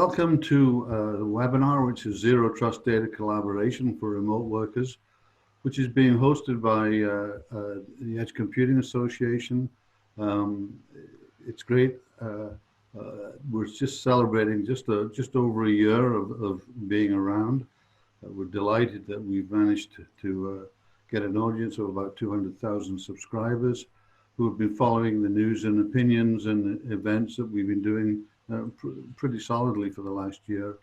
Welcome to the webinar, which is Zero Trust Data Collaboration for Remote Workers, which is being hosted by the Edge Computing Association. It's great. We're just celebrating just over a year of being around. We're delighted that we've managed to get an audience of about 200,000 subscribers who have been following the news and opinions and events that we've been doing pretty solidly for the last year.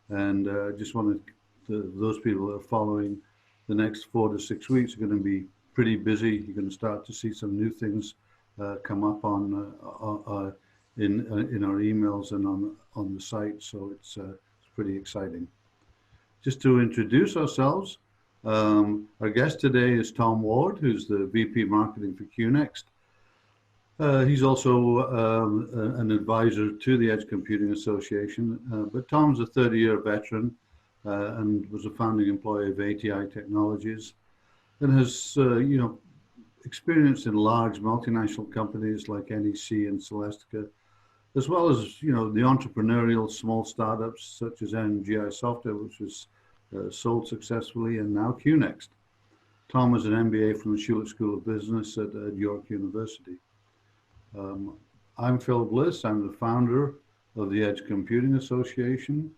And just wanted those people that are following, the next 4 to 6 weeks are going to be pretty busy. You're going to start to see some new things come up on in our emails and on the site. So it's pretty exciting. Just to introduce ourselves, our guest today is Tom Ward, who's the VP Marketing for QNext. He's also an advisor to the Edge Computing Association, but Tom's a 30-year veteran and was a founding employee of ATI Technologies, and has experience in large multinational companies like NEC and Celestica, as well as the entrepreneurial small startups such as MGI Software, which was sold successfully, and now QNext. Tom has an MBA from the Schulich School of Business at York University. I'm Phil Bliss. I'm the founder of the Edge Computing Association.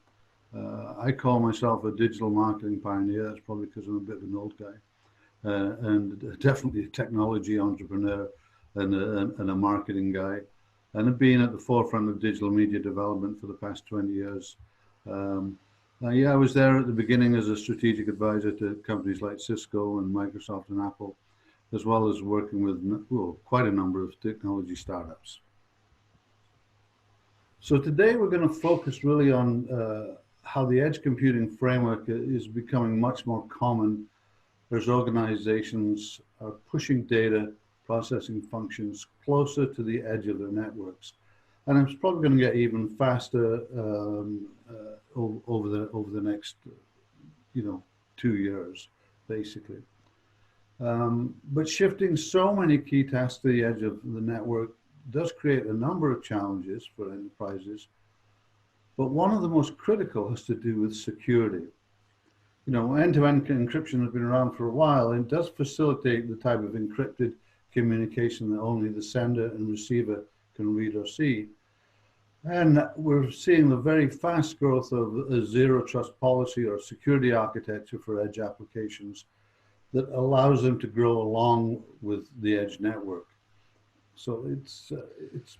I call myself a digital marketing pioneer. That's probably because I'm a bit of an old guy, and definitely a technology entrepreneur and a marketing guy. And I've been at the forefront of digital media development for the past 20 years. I was there at the beginning as a strategic advisor to companies like Cisco and Microsoft and Apple, as well as working with quite a number of technology startups. So today we're going to focus really on how the edge computing framework is becoming much more common as organizations are pushing data processing functions closer to the edge of their networks. And it's probably going to get even faster over the next 2 years, basically. But shifting so many key tasks to the edge of the network does create a number of challenges for enterprises. But one of the most critical has to do with security. End-to-end encryption has been around for a while, and it does facilitate the type of encrypted communication that only the sender and receiver can read or see. And we're seeing the very fast growth of a zero trust policy or security architecture for edge applications that allows them to grow along with the edge network. So it's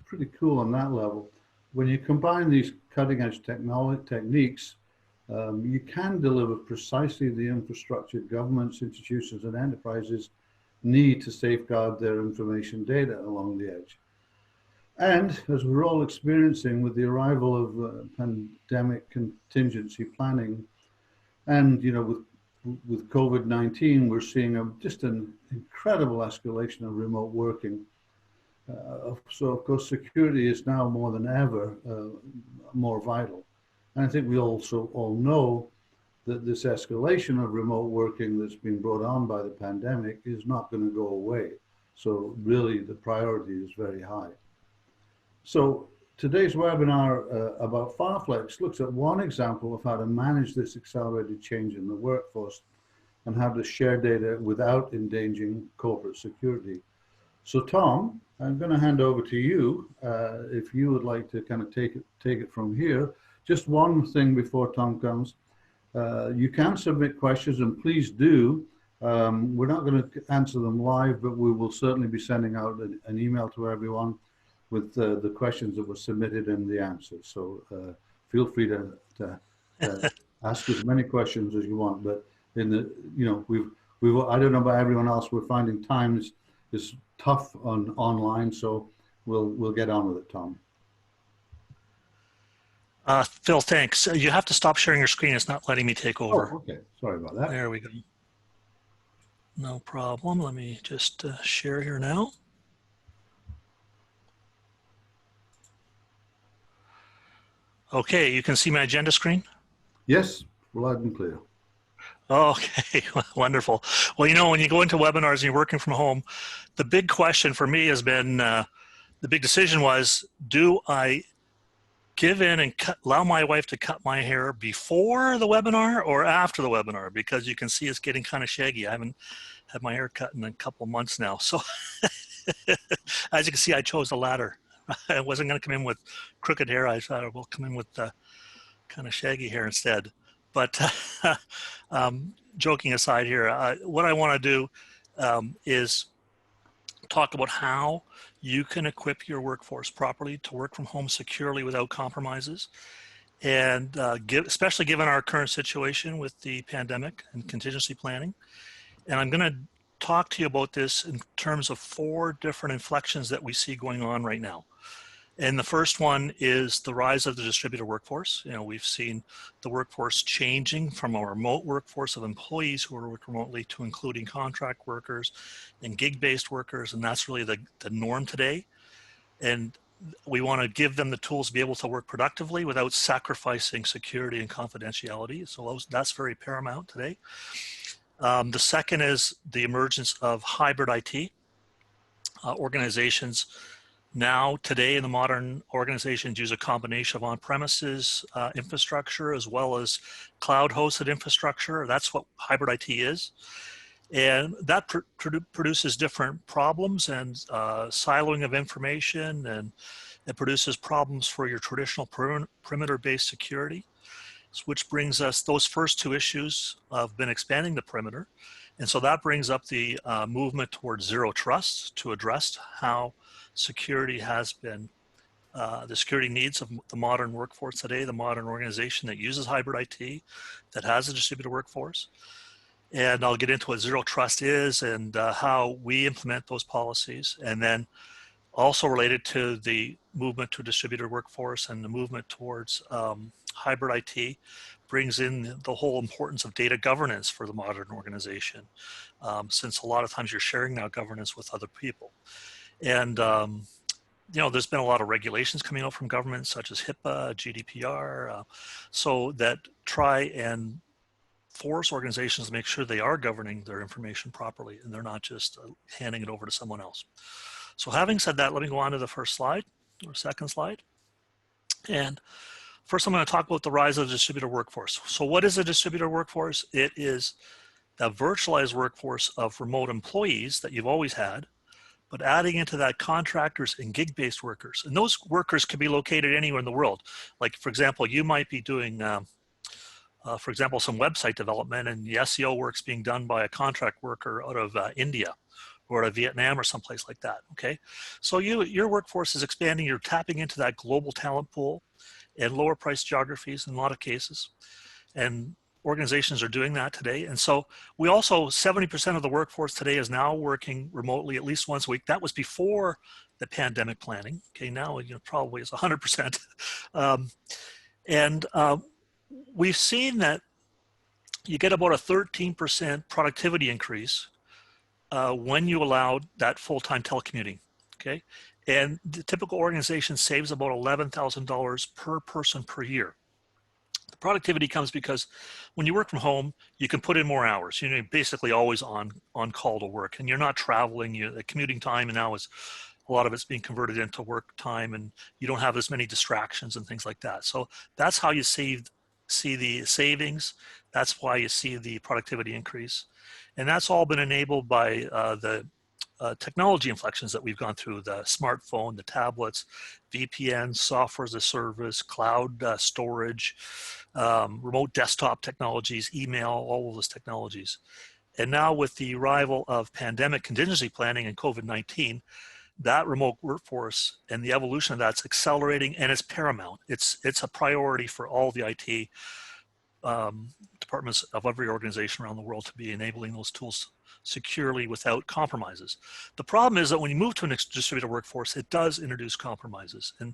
pretty cool on that level. When you combine these cutting edge techniques, you can deliver precisely the infrastructure governments, institutions, and enterprises need to safeguard their information data along the edge. And as we're all experiencing with the arrival of pandemic contingency planning, and with COVID-19, we're seeing just an incredible escalation of remote working. So of course, security is now more than ever more vital. And I think we also all know that this escalation of remote working that's been brought on by the pandemic is not going to go away. So really the priority is very high. So today's webinar about FILEFLEX looks at one example of how to manage this accelerated change in the workforce and how to share data without endangering corporate security. So Tom, I'm going to hand over to you if you would like to kind of take it from here. Just one thing before Tom comes. You can submit questions, and please do. We're not going to answer them live, but we will certainly be sending out an email to everyone with the questions that were submitted and the answers. So feel free to ask as many questions as you want. But in the I don't know about everyone else. We're finding time is tough online, so we'll get on with it, Tom. Phil, thanks. You have to stop sharing your screen. It's not letting me take over. Oh, okay. Sorry about that. There we go. No problem. Let me just share here now. Okay, you can see my agenda screen? Yes, loud and clear. Okay, wonderful. Well, when you go into webinars and you're working from home, the big question for me has been, the big decision was, do I give in and allow my wife to cut my hair before the webinar or after the webinar, because you can see it's getting kind of shaggy. I haven't had my hair cut in a couple months now. So as you can see, I chose the latter. I wasn't going to come in with crooked hair. I thought I will come in with kind of shaggy hair instead. But joking aside here, what I want to do is talk about how you can equip your workforce properly to work from home securely without compromises. And especially given our current situation with the pandemic and contingency planning. And I'm going to talk to you about this in terms of 4 different inflections that we see going on right now. And the first one is the rise of the distributed workforce. You know, we've seen the workforce changing from a remote workforce of employees who work remotely to including contract workers and gig-based workers, and that's really the norm today. And we want to give them the tools to be able to work productively without sacrificing security and confidentiality. So that's very paramount today. The second is the emergence of hybrid IT. Organizations now, today in the modern organizations use a combination of on-premises infrastructure as well as cloud-hosted infrastructure. That's what hybrid IT is. And that produces different problems and siloing of information, and it produces problems for your traditional perimeter-based security, which brings us, those first 2 issues have been expanding the perimeter. And so that brings up the movement towards zero trust to address how security has been, the security needs of the modern workforce today, the modern organization that uses hybrid IT, that has a distributed workforce. And I'll get into what zero trust is and how we implement those policies. And then also related to the movement to a distributed workforce and the movement towards hybrid IT brings in the whole importance of data governance for the modern organization, since a lot of times you're sharing now governance with other people. And you know, there's been a lot of regulations coming out from governments such as HIPAA, GDPR, so that try and force organizations to make sure they are governing their information properly and they're not just handing it over to someone else. So having said that, let me go on to the first slide or second slide. And first I'm going to talk about the rise of the distributed workforce. So what is a distributed workforce? It is the virtualized workforce of remote employees that you've always had, but adding into that contractors and gig-based workers. And those workers can be located anywhere in the world. Like, for example, you might be doing, for example, some website development, and the SEO work's being done by a contract worker out of India or out of Vietnam or someplace like that, okay? So your workforce is expanding, you're tapping into that global talent pool and lower price geographies in a lot of cases. And organizations are doing that today. And so we also, 70% of the workforce today is now working remotely at least once a week. That was before the pandemic planning. Okay, now probably is 100%. We've seen that you get about a 13% productivity increase when you allowed that full-time telecommuting, okay? And the typical organization saves about $11,000 per person per year. The productivity comes because when you work from home, you can put in more hours. You're basically always on call to work, and you're not traveling. The commuting time and now is a lot of it's being converted into work time, and you don't have as many distractions and things like that. So that's how you see the savings. That's why you see the productivity increase. And that's all been enabled by the technology inflections that we've gone through: the smartphone, the tablets, VPN, software as a service, cloud storage, remote desktop technologies, email, all of those technologies. And now with the arrival of pandemic contingency planning and COVID-19, that remote workforce and the evolution of that's accelerating, and it's paramount. It's a priority for all the IT departments of every organization around the world to be enabling those tools securely without compromises. The problem is that when you move to a distributed workforce, it does introduce compromises, and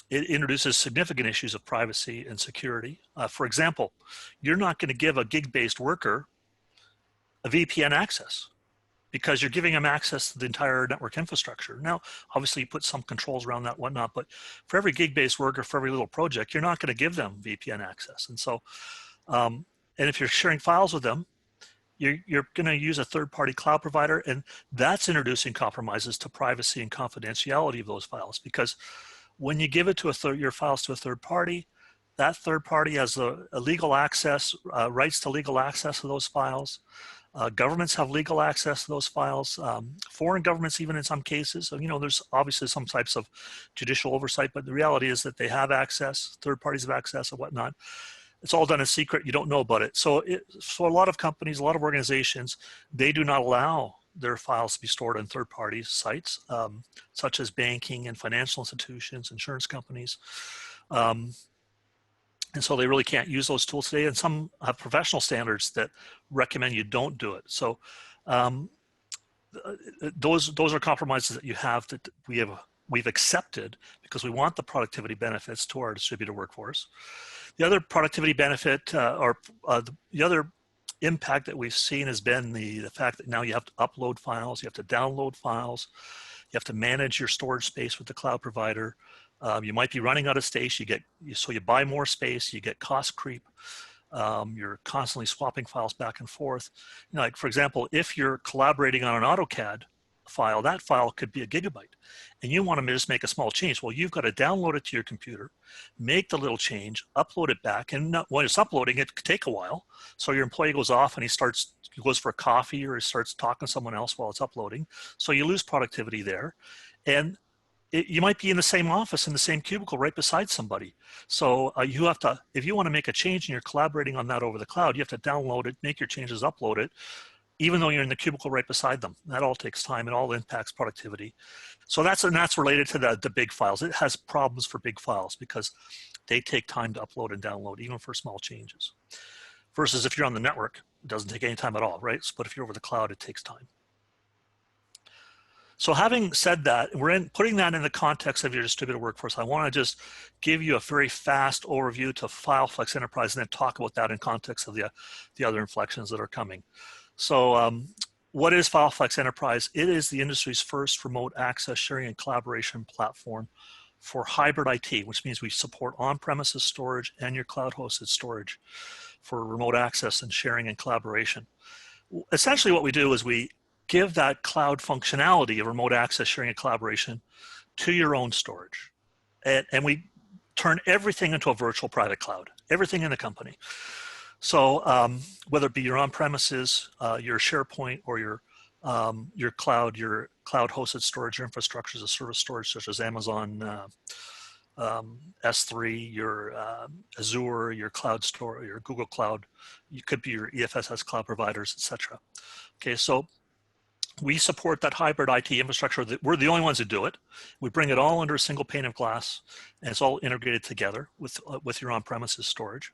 it introduces significant issues of privacy and security. For example, you're not going to give a gig-based worker a VPN access, because you're giving them access to the entire network infrastructure. Now, obviously you put some controls around that, whatnot, but for every gig-based worker, for every little project, you're not going to give them VPN access. And so, and if you're sharing files with them, you're going to use a third-party cloud provider, and that's introducing compromises to privacy and confidentiality of those files, because When you give it to your files to a third party, that third party has a legal access, rights to legal access to those files. Governments have legal access to those files, foreign governments even in some cases. So, you know, there's obviously some types of judicial oversight, but the reality is that they have access, third parties have access and whatnot. It's all done in secret, you don't know about it. So for a lot of companies, a lot of organizations, they do not allow their files to be stored on third party sites, such as banking and financial institutions, insurance companies. And so they really can't use those tools today. And some have professional standards that recommend you don't do it. So those are compromises that you have that we've accepted because we want the productivity benefits to our distributed workforce. The other productivity benefit the other impact that we've seen has been the fact that now you have to upload files, you have to download files, you have to manage your storage space with the cloud provider. You might be running out of space. So you buy more space. You get cost creep. You're constantly swapping files back and forth. You know, like for example, if you're collaborating on an AutoCAD file, that file could be a gigabyte, and you want to just make a small change. Well, you've got to download it to your computer, make the little change, upload it back, and when it's uploading, it could take a while. So your employee goes off and he goes for a coffee or he starts talking to someone else while it's uploading. So you lose productivity there, and you might be in the same office, in the same cubicle right beside somebody. So you have to, if you want to make a change and you're collaborating on that over the cloud, you have to download it, make your changes, upload it, even though you're in the cubicle right beside them. That all takes time. It all impacts productivity. So that's related to the big files. It has problems for big files because they take time to upload and download, even for small changes. Versus if you're on the network, it doesn't take any time at all, right? But if you're over the cloud, it takes time. So having said that, we're putting that in the context of your distributed workforce. I want to just give you a very fast overview to FILEFLEX Enterprise and then talk about that in context of the other inflections that are coming. So what is FILEFLEX Enterprise? It is the industry's first remote access sharing and collaboration platform for hybrid IT, which means we support on-premises storage and your cloud-hosted storage for remote access and sharing and collaboration. Essentially what we do is we give that cloud functionality of remote access, sharing, and collaboration to your own storage. And we turn everything into a virtual private cloud, everything in the company. So whether it be your on-premises, your SharePoint, or your cloud-hosted storage, your infrastructure as a service storage, such as Amazon S3, your Azure, your cloud store, your Google Cloud, you could be your EFSS cloud providers, etc. Okay, so we support that hybrid IT infrastructure. We're the only ones who do it. We bring it all under a single pane of glass, and it's all integrated together with your on-premises storage.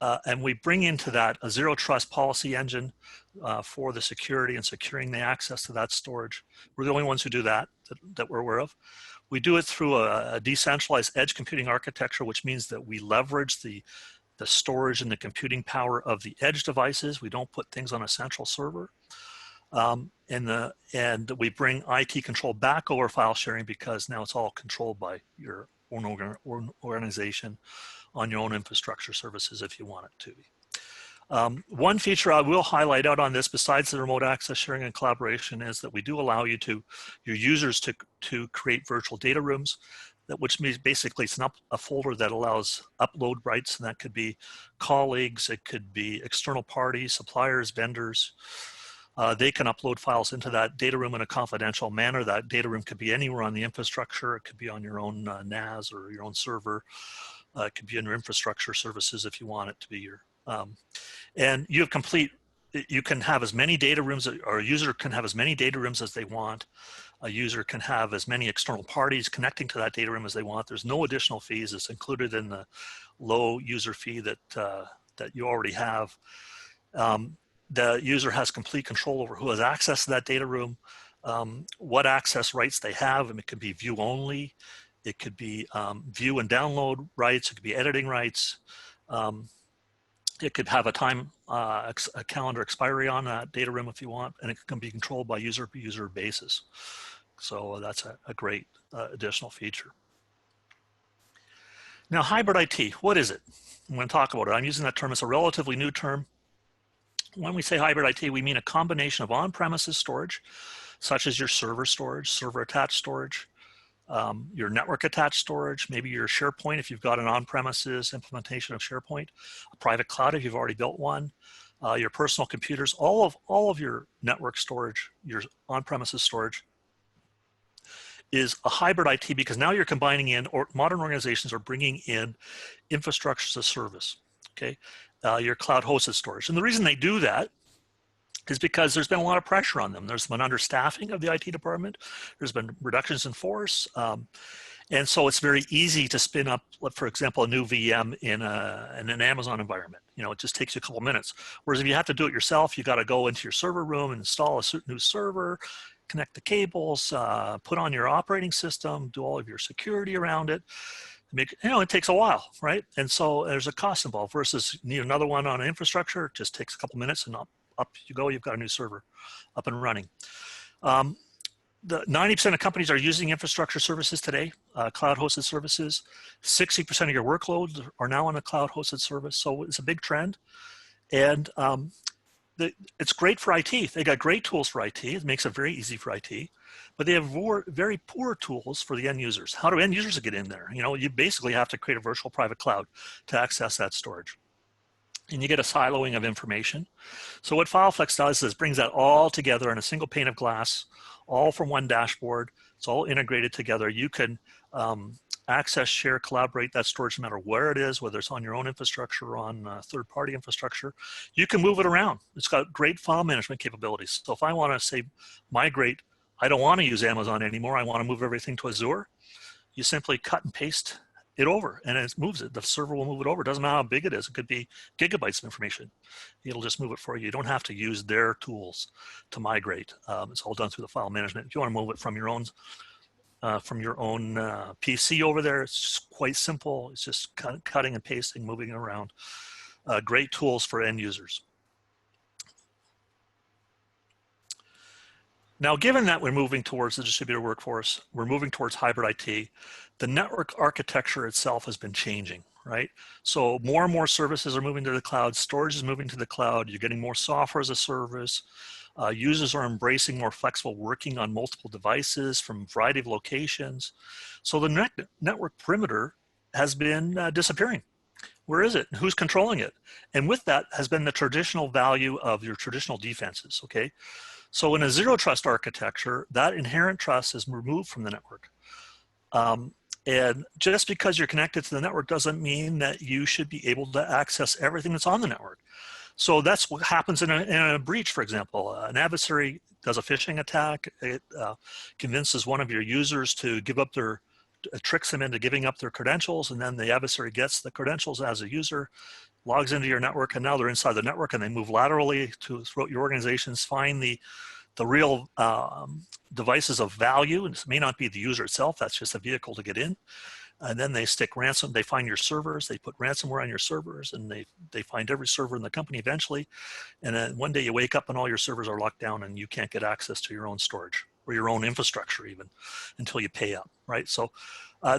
And we bring into that a zero trust policy engine for the security and securing the access to that storage. We're the only ones who do that we're aware of. We do it through a decentralized edge computing architecture, which means that we leverage the storage and the computing power of the edge devices. We don't put things on a central server. And we bring IT control back over file sharing because now it's all controlled by your own organization on your own infrastructure services if you want it to be. One feature I will highlight out on this, besides the remote access sharing and collaboration, is that we do allow your users to create virtual data rooms, which means basically it's a folder that allows upload rights, and that could be colleagues, it could be external parties, suppliers, vendors. They can upload files into that data room in a confidential manner. That data room could be anywhere on the infrastructure. It could be on your own NAS or your own server. It could be in your infrastructure services if you want it to be your. And you can have as many data rooms, or a user can have as many data rooms as they want. A user can have as many external parties connecting to that data room as they want. There's no additional fees. It's included in the low user fee that you already have. The user has complete control over who has access to that data room, what access rights they have, and it could be view only, it could be view and download rights, it could be editing rights, it could have a calendar expiry on that data room if you want, and it can be controlled by user basis. So that's a great additional feature. Now, hybrid IT, what is it? I'm going to talk about it. I'm using that term as a relatively new term. When we say hybrid IT, we mean a combination of on-premises storage, such as your server storage, server-attached storage, your network attached storage, maybe your SharePoint if you've got an on-premises implementation of SharePoint, a private cloud if you've already built one, your personal computers, all of your network storage, your on-premises storage is a hybrid IT, because now you're combining in, or modern organizations are bringing in infrastructure as a service, okay? Your cloud hosted storage. And the reason they do that is because there's been a lot of pressure on them. There's been understaffing of the IT department. There's been reductions in force. And so it's very easy to spin up, for example, a new VM in an Amazon environment. You know, it just takes you a couple minutes. Whereas if you have to do it yourself, you got to go into your server room and install a new server, connect the cables, put on your operating system, do all of your security around it. It takes a while, right? And so there's a cost involved versus you need another one on infrastructure. It just takes a couple minutes and up you go, you've got a new server up and running. The 90% of companies are using infrastructure services today, cloud hosted services. 60% of your workloads are now on a cloud hosted service. So it's a big trend. And it's great for IT. They got great tools for IT. It makes it very easy for IT, but they have very poor tools for the end users. How do end users get in there? You know, you basically have to create a virtual private cloud to access that storage. And you get a siloing of information. So what FileFlex does is brings that all together in a single pane of glass, all from one dashboard. It's all integrated together. You can access, share, collaborate that storage no matter where it is, whether it's on your own infrastructure or on third-party infrastructure. You can move it around. It's got great file management capabilities. So if I want to say migrate, I don't want to use Amazon anymore, I want to move everything to Azure, you simply cut and paste it over and it moves it. The server will move it over. It doesn't matter how big it is. It could be gigabytes of information. It'll just move it for you. You don't have to use their tools to migrate. It's all done through the file management. If you want to move it from your own PC over there, it's just quite simple. It's just cutting and pasting, moving it around. Great tools for end users. Now, given that we're moving towards the distributed workforce, we're moving towards hybrid IT, the network architecture itself has been changing, right? So more and more services are moving to the cloud, storage is moving to the cloud, you're getting more software as a service, users are embracing more flexible working on multiple devices from a variety of locations. So the network perimeter has been disappearing. Where is it? Who's controlling it? And with that has been the traditional value of your traditional defenses, okay? So in a zero trust architecture, that inherent trust is removed from the network. And just because you're connected to the network doesn't mean that you should be able to access everything that's on the network. So that's what happens in a breach, for example. An adversary does a phishing attack. It convinces one of your users to give up tricks them into giving up their credentials, and then the adversary gets the credentials as a user, logs into your network, and now they're inside the network and they move laterally throughout your organizations, find the real devices of value. And it may not be the user itself, that's just a vehicle to get in. And then they stick ransom, they find your servers, they put ransomware on your servers, and they find every server in the company eventually. And then one day you wake up and all your servers are locked down and you can't get access to your own storage or your own infrastructure even until you pay up, right? So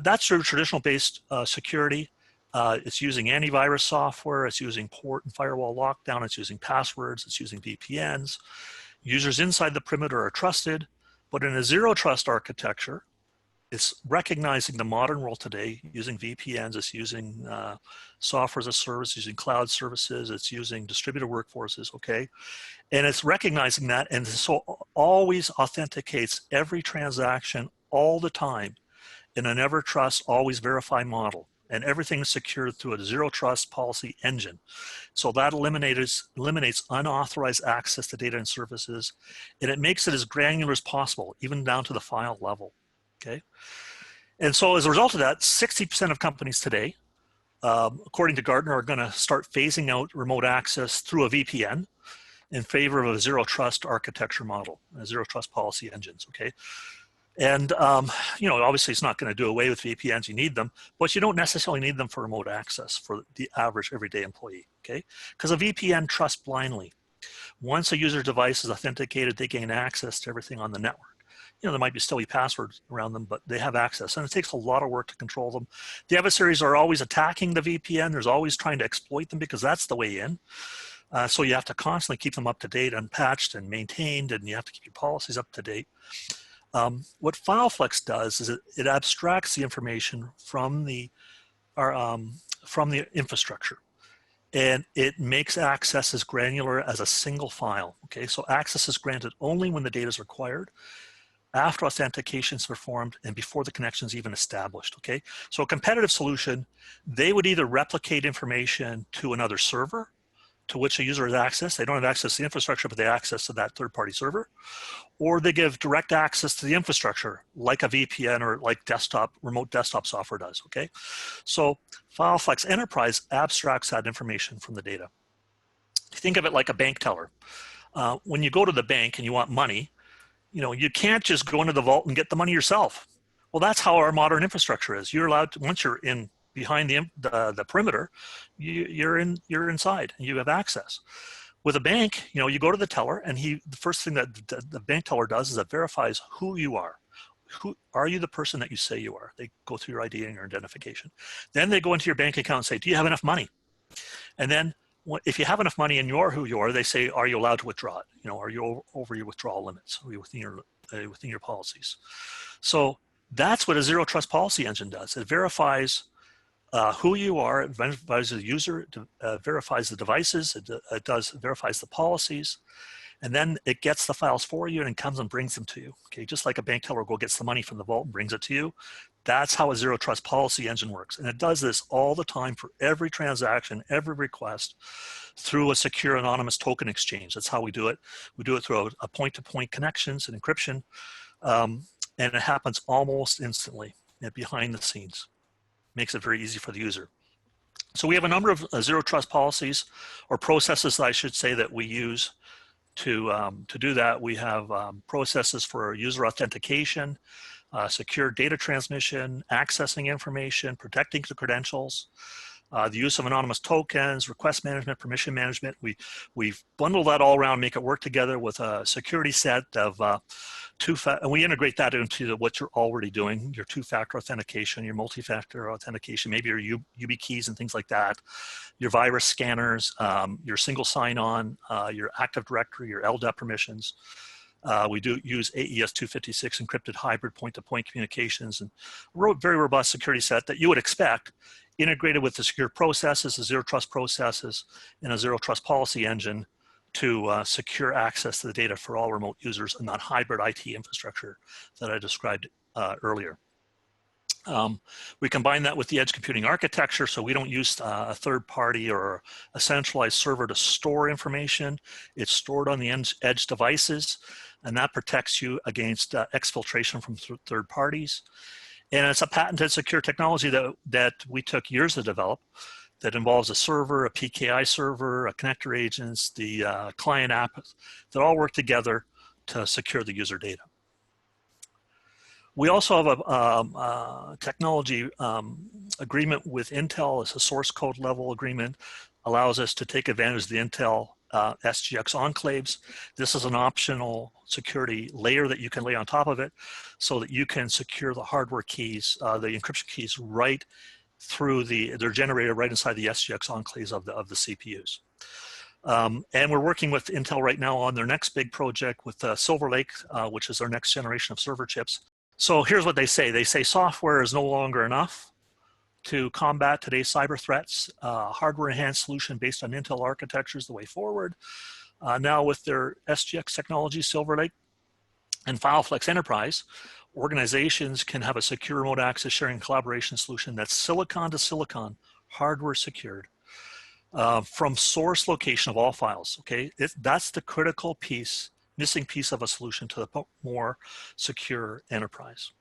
that's your traditional based security. It's using antivirus software, it's using port and firewall lockdown, it's using passwords, it's using VPNs. Users inside the perimeter are trusted, but in a zero trust architecture, it's recognizing the modern world today, using VPNs, it's using software as a service, using cloud services, it's using distributed workforces, okay? And it's recognizing that, and so always authenticates every transaction all the time in a never trust, always verify model. And everything is secured through a zero trust policy engine. So that eliminates unauthorized access to data and services, and it makes it as granular as possible, even down to the file level, okay? And so as a result of that, 60% of companies today, according to Gartner, are gonna start phasing out remote access through a VPN in favor of a zero trust architecture model, a zero trust policy engines, okay? And, obviously it's not going to do away with VPNs, you need them, but you don't necessarily need them for remote access for the average everyday employee, okay? Because a VPN trusts blindly. Once a user device is authenticated, they gain access to everything on the network. There might be still be passwords around them, but they have access, and it takes a lot of work to control them. The adversaries are always attacking the VPN. There's always trying to exploit them because that's the way in. So you have to constantly keep them up to date and patched and maintained, and you have to keep your policies up to date. What FileFlex does is it abstracts the information from the infrastructure, and it makes access as granular as a single file. Okay, so access is granted only when the data is required, after authentication is performed, and before the connection is even established. Okay, so a competitive solution, they would either replicate information to another server to which a user has access. They don't have access to the infrastructure, but they have access to that third-party server, or they give direct access to the infrastructure like a VPN or like remote desktop software does. Okay, so FileFlex Enterprise abstracts that information from the data. Think of it like a bank teller. When you go to the bank and you want money, you can't just go into the vault and get the money yourself. Well, that's how our modern infrastructure is. You're allowed to, once you're in behind the perimeter, you're inside and you have access. With a bank, you go to the teller, and the first thing that the bank teller does is it verifies who you are. Who are you? The person that you say you are. They go through your ID and your identification. Then they go into your bank account and say, do you have enough money? And then if you have enough money and you're who you are, they say, are you allowed to withdraw it? Are you over your withdrawal limits? Are you within your policies? So that's what a zero trust policy engine does. It verifies who you are, it verifies the user, verifies the devices, it verifies the policies, and then it gets the files for you and comes and brings them to you. Okay, just like a bank teller gets the money from the vault and brings it to you. That's how a zero trust policy engine works. And it does this all the time for every transaction, every request, through a secure anonymous token exchange. That's how we do it. We do it through a point-to-point connections and encryption. And it happens almost instantly behind the scenes. Makes it very easy for the user. So we have a number of zero trust policies, or processes, I should say, that we use to do that. We have processes for user authentication, secure data transmission, accessing information, protecting the credentials, the use of anonymous tokens, request management, permission management. We've bundled that all around, make it work together with a security set of and we integrate that into what you're already doing, your two-factor authentication, your multi-factor authentication, maybe your UB keys and things like that, your virus scanners, your single sign-on, your Active Directory, your LDAP permissions. We do use AES 256 encrypted hybrid point-to-point communications, and very robust security set that you would expect, integrated with the secure processes, the zero trust processes, and a zero trust policy engine to secure access to the data for all remote users in that hybrid IT infrastructure that I described earlier. We combine that with the edge computing architecture, so we don't use a third party or a centralized server to store information. It's stored on the edge devices, and that protects you against exfiltration from third parties. And it's a patented secure technology that we took years to develop, that involves a server, a PKI server, a connector agents, the client app, that all work together to secure the user data. We also have a technology agreement with Intel. It's a source code level agreement, allows us to take advantage of the Intel SGX enclaves. This is an optional security layer that you can lay on top of it so that you can secure the hardware keys, the encryption keys, right through they're generated right inside the SGX enclaves of the CPUs. And we're working with Intel right now on their next big project with SILVERLAKE, which is their next generation of server chips. So here's what they say. They say software is no longer enough to combat today's cyber threats. Hardware enhanced solution based on Intel architecture is the way forward. Now with their SGX technology, SILVERLAKE and FileFlex Enterprise, organizations can have a secure remote access sharing collaboration solution that's silicon to silicon, hardware secured, from source location of all files. Okay, that's the critical piece, missing piece of a solution to the more secure enterprise.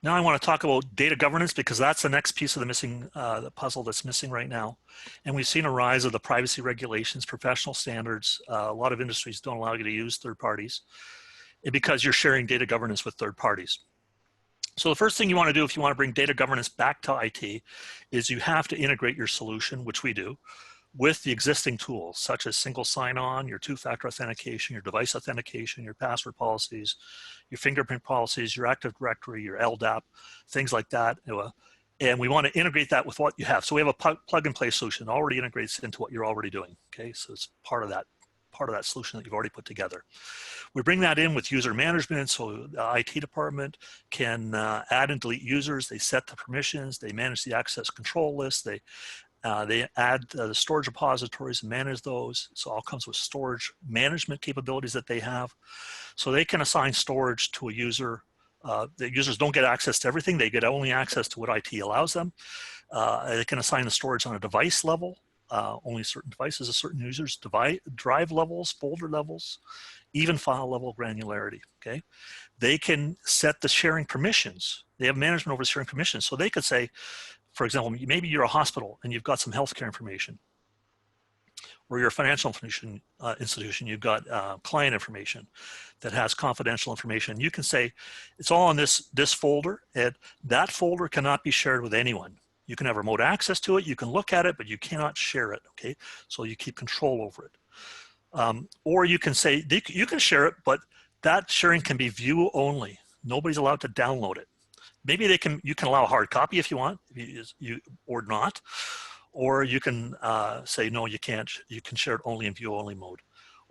Now I want to talk about data governance, because that's the next piece of the puzzle that's missing right now. And we've seen a rise of the privacy regulations, professional standards. A lot of industries don't allow you to use third parties, because you're sharing data governance with third parties. So the first thing you want to do if you want to bring data governance back to IT is you have to integrate your solution, which we do, with the existing tools, such as single sign-on, your two-factor authentication, your device authentication, your password policies, your fingerprint policies, your Active Directory, your LDAP, things like that. And we want to integrate that with what you have. So we have a plug-and-play solution that already integrates into what you're already doing. Okay, so it's part of part of that solution that you've already put together. We bring that in with user management, so the IT department can add and delete users. They set the permissions, they manage the access control list, they add the storage repositories and manage those. So it all comes with storage management capabilities that they have. So they can assign storage to a user. The users don't get access to everything. They get only access to what IT allows them. They can assign the storage on a device level. Only certain devices, certain users, drive levels, folder levels, even file level granularity, okay? They can set the sharing permissions. They have management over sharing permissions. So they could say, for example, maybe you're a hospital and you've got some healthcare information, or you're a financial information institution, you've got client information that has confidential information. You can say, it's all in this folder, and that folder cannot be shared with anyone. You can have remote access to it, you can look at it, but you cannot share it, okay? So you keep control over it. Or you can say, you can share it, but that sharing can be view only. Nobody's allowed to download it. Maybe you can allow a hard copy if you want, or not. Or you can say, no, you can't. You can share it only in view only mode.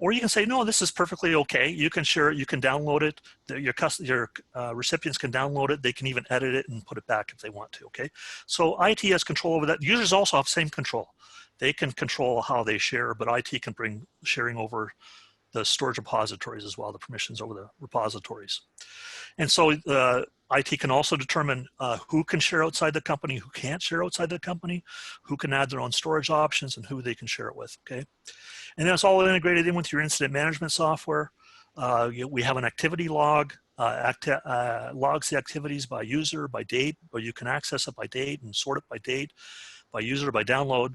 Or you can say, no, this is perfectly okay. You can share it, you can download it. Your recipients can download it. They can even edit it and put it back if they want to, okay? So IT has control over that. Users also have same control. They can control how they share, but IT can bring sharing over the storage repositories as well, the permissions over the repositories. And so IT can also determine who can share outside the company, who can't share outside the company, who can add their own storage options, and who they can share it with, okay? And then it's all integrated in with your incident management software. We have an activity log, logs the activities by user, by date, or you can access it by date and sort it by date, by user, by download.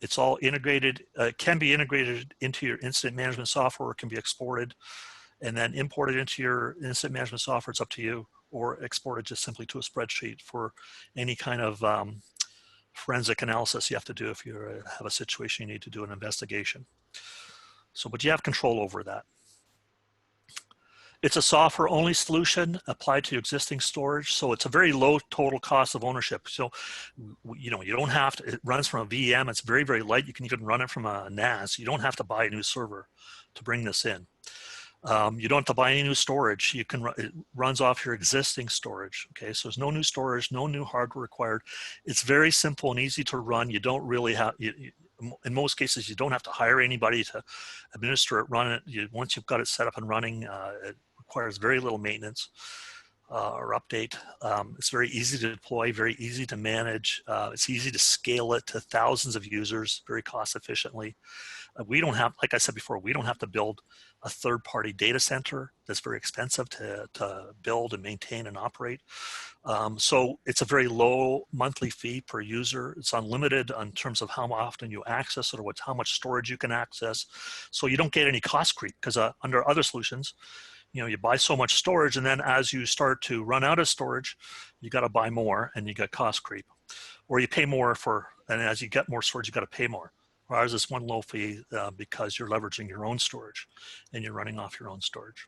It's all integrated, can be integrated into your incident management software, or can be exported and then imported into your incident management software. It's up to you, or exported just simply to a spreadsheet for any kind of forensic analysis you have to do if you have a situation you need to do an investigation. So, but you have control over that. It's a software-only solution applied to existing storage, so it's a very low total cost of ownership. So, you know, you don't have to, it runs from a VM, it's very, very light. You can even run it from a NAS. You don't have to buy a new server to bring this in. You don't have to buy any new storage. You can it runs off your existing storage. Okay, so there's no new storage, no new hardware required. It's very simple and easy to run. You don't really have, in most cases, you don't have to hire anybody to administer it, run it. Once you've got it set up and running, it requires very little maintenance or update. It's very easy to deploy, very easy to manage. It's easy to scale it to thousands of users very cost efficiently. We don't have, like I said before, we don't have to build a third-party data center that's very expensive to build and maintain and operate. So it's a very low monthly fee per user. It's unlimited in terms of how often you access it or how much storage you can access. So you don't get any cost creep, because under other solutions, you know, you buy so much storage, and then as you start to run out of storage, you got to buy more and you get cost creep. Or you pay more and as you get more storage, you got to pay more. Ours is one low fee because you're leveraging your own storage and you're running off your own storage.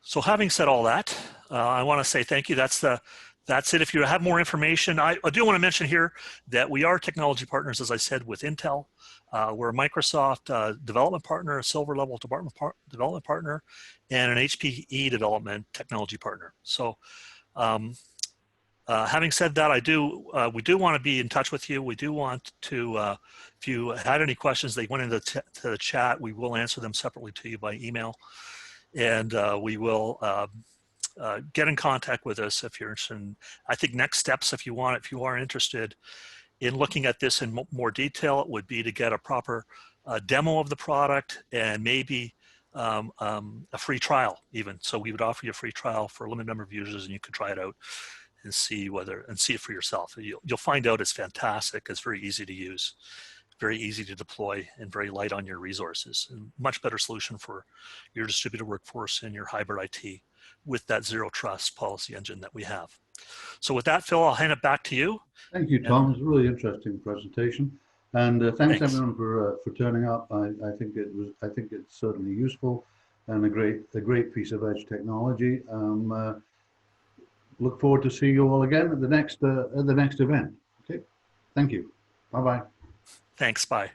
So having said all that, I want to say thank you. That's it. If you have more information, I do want to mention here that we are technology partners, as I said, with Intel. We're a Microsoft development partner, a silver level development partner, and an HPE development technology partner. So having said that, we do want to be in touch with you. We do want to, if you had any questions that went into the chat, we will answer them separately to you by email. And we will get in contact with us if you're interested in, I think next steps, if you are interested in looking at this in more detail, it would be to get a proper demo of the product and maybe a free trial even. So we would offer you a free trial for a limited number of users, and you could try it out and see it for yourself. You'll find out it's fantastic. It's very easy to use, very easy to deploy, and very light on your resources. And much better solution for your distributed workforce and your hybrid IT with that zero trust policy engine that we have. So with that, Phil, I'll hand it back to you. Thank you, Tom. It was a really interesting presentation, and thanks everyone for turning up. I think it's certainly useful and a great piece of edge technology. Look forward to seeing you all again at the next event. Okay, thank you. Bye bye. Thanks. Bye.